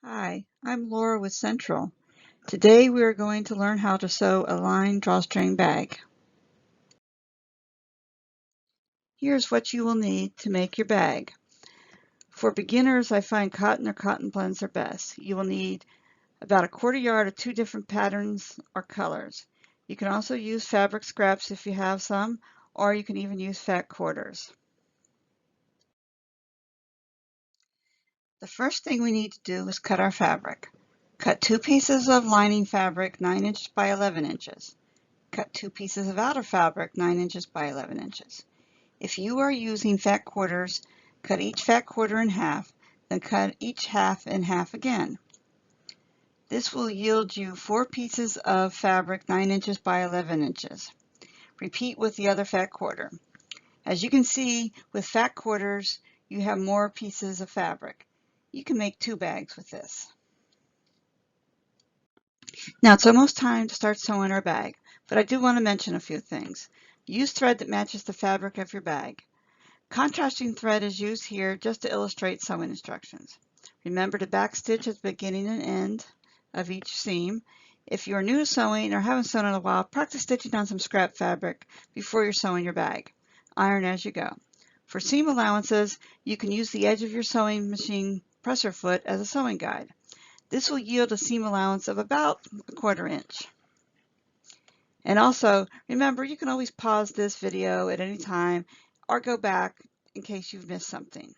Hi, I'm Laura with Central. Today we are going to learn how to sew a lined drawstring bag. Here's what you will need to make your bag. For beginners, I find cotton or cotton blends are best. You will need about a 1/4 yard of 2 different patterns or colors. You can also use fabric scraps if you have some, or you can even use fat quarters. The first thing we need to do is cut our fabric. Cut 2 pieces of lining fabric 9 inches by 11 inches. Cut 2 pieces of outer fabric 9 inches by 11 inches. If you are using fat quarters, cut each fat quarter in half, then cut each half in half again. This will yield you 4 pieces of fabric 9 inches by 11 inches. Repeat with the other fat quarter. As you can see, with fat quarters, you have more pieces of fabric. You can make 2 bags with this. Now it's almost time to start sewing our bag, but I do want to mention a few things. Use thread that matches the fabric of your bag. Contrasting thread is used here just to illustrate sewing instructions. Remember to backstitch at the beginning and end of each seam. If you are new to sewing or haven't sewn in a while, practice stitching on some scrap fabric before you're sewing your bag. Iron as you go. For seam allowances, you can use the edge of your sewing machine presser foot as a sewing guide. This will yield a seam allowance of about a 1/4 inch. And also, remember, you can always pause this video at any time or go back in case you've missed something.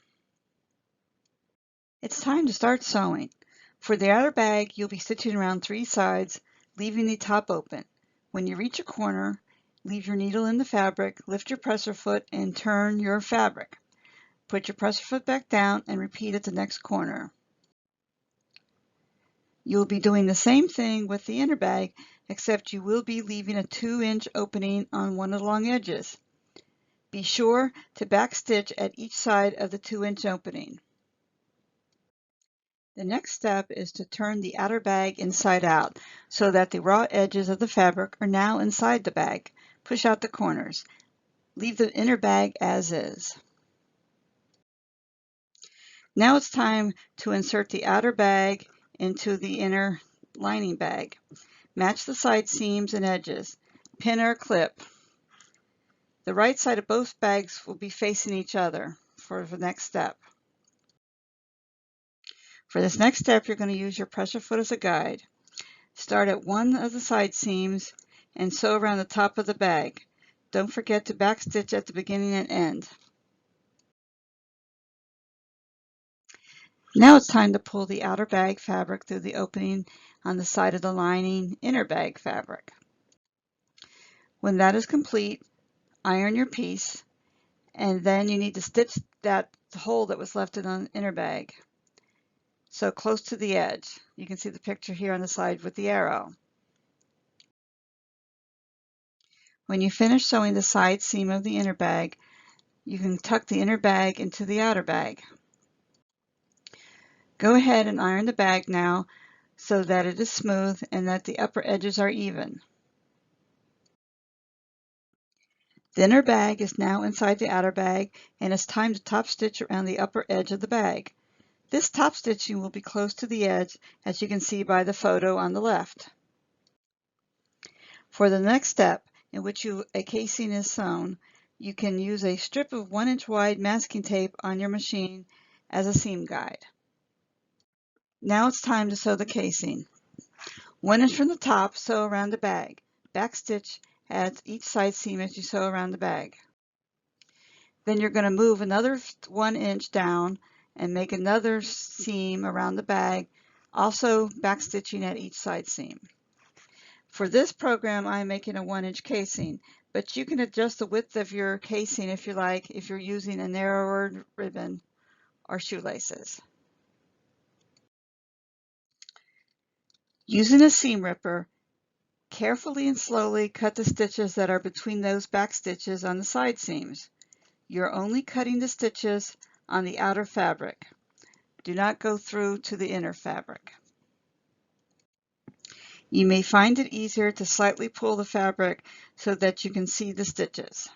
It's time to start sewing. For the outer bag, you'll be stitching around 3 sides, leaving the top open. When you reach a corner, leave your needle in the fabric, lift your presser foot, and turn your fabric. Put your presser foot back down and repeat at the next corner. You'll be doing the same thing with the inner bag, except you will be leaving a 2-inch opening on one of the long edges. Be sure to backstitch at each side of the 2-inch opening. The next step is to turn the outer bag inside out so that the raw edges of the fabric are now inside the bag. Push out the corners. Leave the inner bag as is. Now it's time to insert the outer bag into the inner lining bag. Match the side seams and edges. Pin or clip. The right side of both bags will be facing each other for the next step. For this next step, you're going to use your presser foot as a guide. Start at one of the side seams and sew around the top of the bag. Don't forget to backstitch at the beginning and end. Now it's time to pull the outer bag fabric through the opening on the side of the lining inner bag fabric. When that is complete, iron your piece, and then you need to stitch that hole that was left in the inner bag. So close to the edge. You can see the picture here on the side with the arrow. When you finish sewing the side seam of the inner bag, you can tuck the inner bag into the outer bag. Go ahead and iron the bag now so that it is smooth and that the upper edges are even. The inner bag is now inside the outer bag, and it's time to top stitch around the upper edge of the bag. This top stitching will be close to the edge, as you can see by the photo on the left. For the next step, in which a casing is sewn, you can use a strip of 1-inch wide masking tape on your machine as a seam guide. Now it's time to sew the casing. 1 inch from the top, sew around the bag. Backstitch at each side seam as you sew around the bag. Then you're going to move another 1 inch down and make another seam around the bag, also backstitching at each side seam. For this program, I'm making a 1-inch casing, but you can adjust the width of your casing if you like, if you're using a narrower ribbon or shoelaces. Using a seam ripper, carefully and slowly cut the stitches that are between those back stitches on the side seams. You're only cutting the stitches on the outer fabric. Do not go through to the inner fabric. You may find it easier to slightly pull the fabric so that you can see the stitches.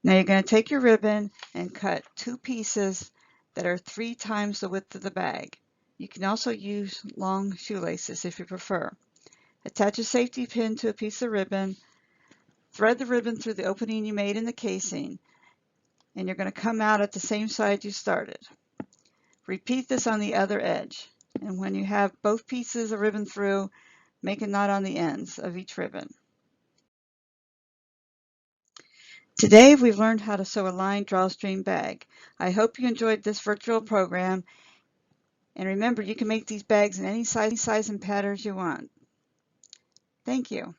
Now you're going to take your ribbon and cut 2 pieces that are 3 times the width of the bag. You can also use long shoelaces if you prefer. Attach a safety pin to a piece of ribbon. Thread the ribbon through the opening you made in the casing, and you're going to come out at the same side you started. Repeat this on the other edge, and when you have both pieces of ribbon through, make a knot on the ends of each ribbon. Today we've learned how to sew a lined drawstring bag. I hope you enjoyed this virtual program, and remember you can make these bags in any size and patterns you want. Thank you.